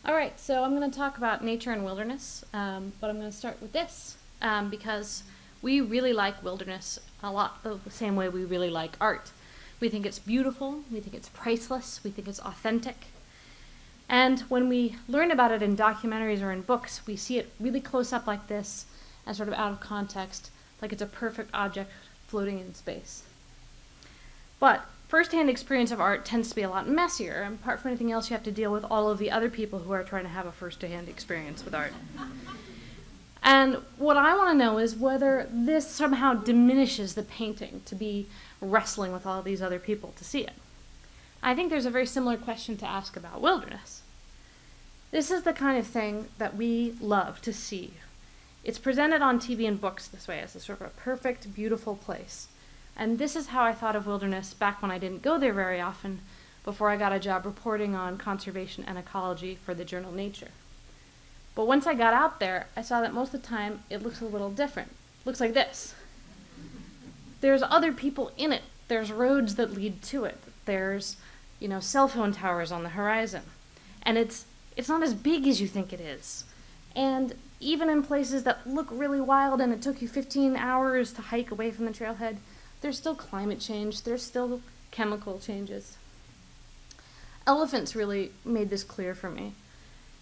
All right, so I'm going to talk about nature and wilderness, but I'm going to start with this because we really like wilderness a lot, the same way we really like art. We think it's beautiful, we think it's priceless, we think it's authentic. And when we learn about it in documentaries or in books, we see it really close up like this and sort of out of context, like it's a perfect object floating in space. But first-hand experience of art tends to be a lot messier, and apart from anything else, you have to deal with all of the other people who are trying to have a first-hand experience with art. And what I want to know is whether this somehow diminishes the painting to be wrestling with all these other people to see it. I think there's a very similar question to ask about wilderness. This is the kind of thing that we love to see. It's presented on TV and books this way as a sort of a perfect, beautiful place. And this is how I thought of wilderness back when I didn't go there very often, before I got a job reporting on conservation and ecology for the journal Nature. But once I got out there, I saw that most of the time it looks a little different. It looks like this. There's other people in it. There's roads that lead to it. There's, cell phone towers on the horizon. And it's not as big as you think it is. And even in places that look really wild and it took you 15 hours to hike away from the trailhead, there's still climate change, there's still chemical changes. Elephants really made this clear for me.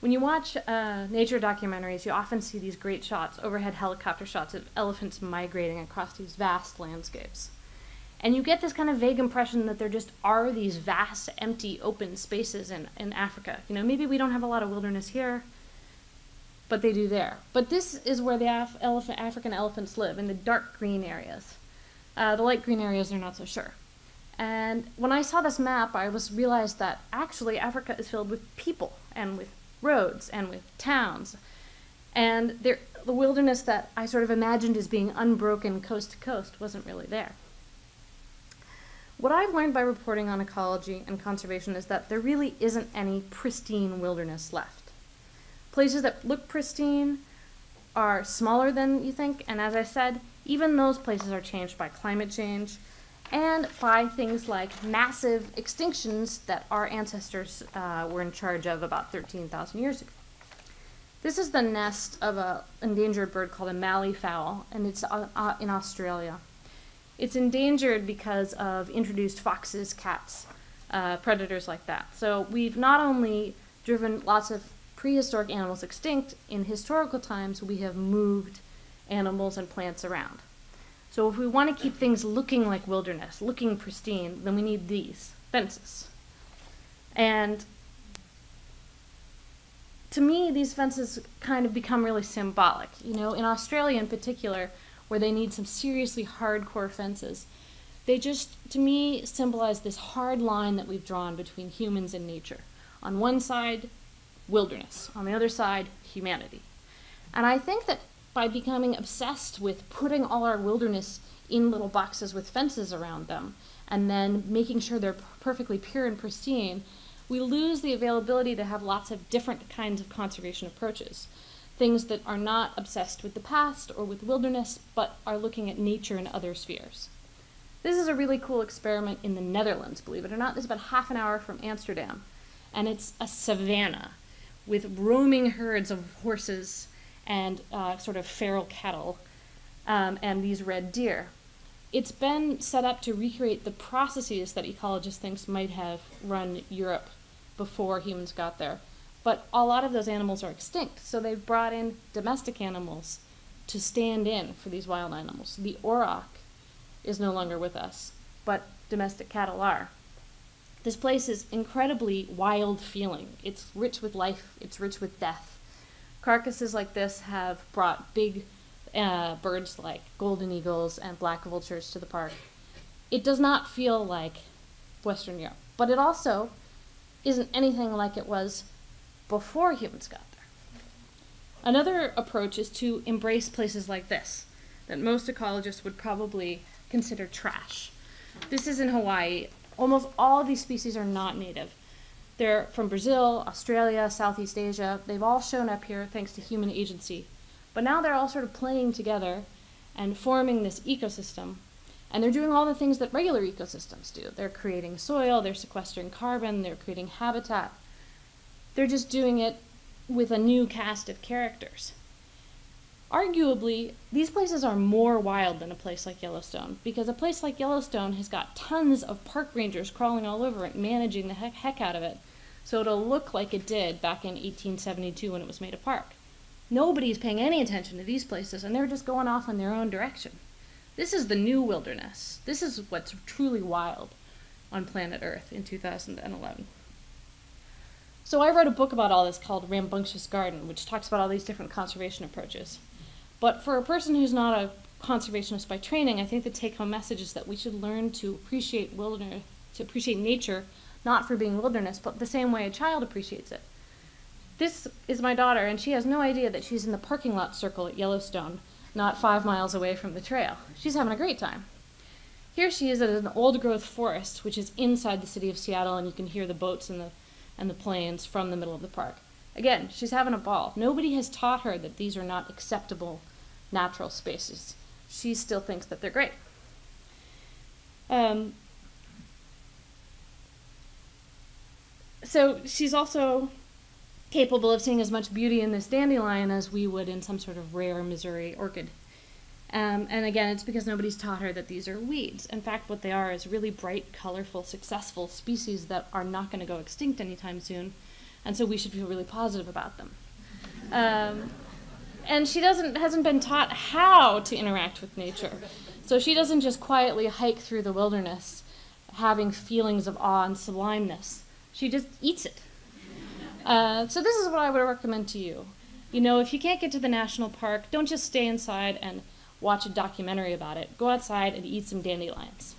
When you watch nature documentaries, you often see these great shots, overhead helicopter shots of elephants migrating across these vast landscapes. And you get this kind of vague impression that there just are these vast, empty, open spaces in Africa. Maybe we don't have a lot of wilderness here, but they do there. But this is where the African elephants live, in the dark green areas. The light green areas, they're not so sure. And when I saw this map, I realized that actually Africa is filled with people and with roads and with towns. And the wilderness that I sort of imagined as being unbroken coast to coast wasn't really there. What I've learned by reporting on ecology and conservation is that there really isn't any pristine wilderness left. Places that look pristine are smaller than you think, and as I said, even those places are changed by climate change and by things like massive extinctions that our ancestors were in charge of about 13,000 years ago. This is the nest of an endangered bird called a mallee fowl, and it's in Australia. It's endangered because of introduced foxes, cats, predators like that. So we've not only driven lots of prehistoric animals extinct, in historical times we have moved animals and plants around. So if we want to keep things looking like wilderness, looking pristine, then we need these fences. And to me, these fences kind of become really symbolic. In Australia in particular, where they need some seriously hardcore fences, they just, to me, symbolize this hard line that we've drawn between humans and nature. On one side, wilderness. On the other side, humanity. And I think that by becoming obsessed with putting all our wilderness in little boxes with fences around them, and then making sure they're perfectly pure and pristine, we lose the availability to have lots of different kinds of conservation approaches. Things that are not obsessed with the past or with wilderness, but are looking at nature in other spheres. This is a really cool experiment in the Netherlands, believe it or not. It's about half an hour from Amsterdam, and it's a savanna with roaming herds of horses and sort of feral cattle and these red deer. It's been set up to recreate the processes that ecologists think might have run Europe before humans got there. But a lot of those animals are extinct, so they've brought in domestic animals to stand in for these wild animals. The auroch is no longer with us, but domestic cattle are. This place is incredibly wild feeling. It's rich with life, it's rich with death. Carcasses like this have brought big birds like golden eagles and black vultures to the park. It does not feel like Western Europe, but it also isn't anything like it was before humans got there. Another approach is to embrace places like this, that most ecologists would probably consider trash. This is in Hawaii. Almost all of these species are not native. They're from Brazil, Australia, Southeast Asia. They've all shown up here thanks to human agency. But now they're all sort of playing together and forming this ecosystem. And they're doing all the things that regular ecosystems do. They're creating soil, they're sequestering carbon, they're creating habitat. They're just doing it with a new cast of characters. Arguably, these places are more wild than a place like Yellowstone, because a place like Yellowstone has got tons of park rangers crawling all over it, managing the heck out of it, so it'll look like it did back in 1872 when it was made a park. Nobody's paying any attention to these places, and they're just going off in their own direction. This is the new wilderness. This is what's truly wild on planet Earth in 2011. So I wrote a book about all this called Rambunctious Garden, which talks about all these different conservation approaches. But for a person who's not a conservationist by training, I think the take-home message is that we should learn to appreciate wilderness, to appreciate nature, not for being wilderness, but the same way a child appreciates it. This is my daughter, and she has no idea that she's in the parking lot circle at Yellowstone, not 5 miles away from the trail. She's having a great time. Here she is at an old-growth forest, which is inside the city of Seattle, and you can hear the boats and the planes from the middle of the park. Again, she's having a ball. Nobody has taught her that these are not acceptable natural spaces. She still thinks that they're great. So she's also capable of seeing as much beauty in this dandelion as we would in some sort of rare Missouri orchid. And again, it's because nobody's taught her that these are weeds. In fact, what they are is really bright, colorful, successful species that are not going to go extinct anytime soon, and so we should feel really positive about them. And she hasn't been taught how to interact with nature. So she doesn't just quietly hike through the wilderness having feelings of awe and sublimeness. She just eats it. So this is what I would recommend to you. You know, if you can't get to the national park, don't just stay inside and watch a documentary about it. Go outside and eat some dandelions.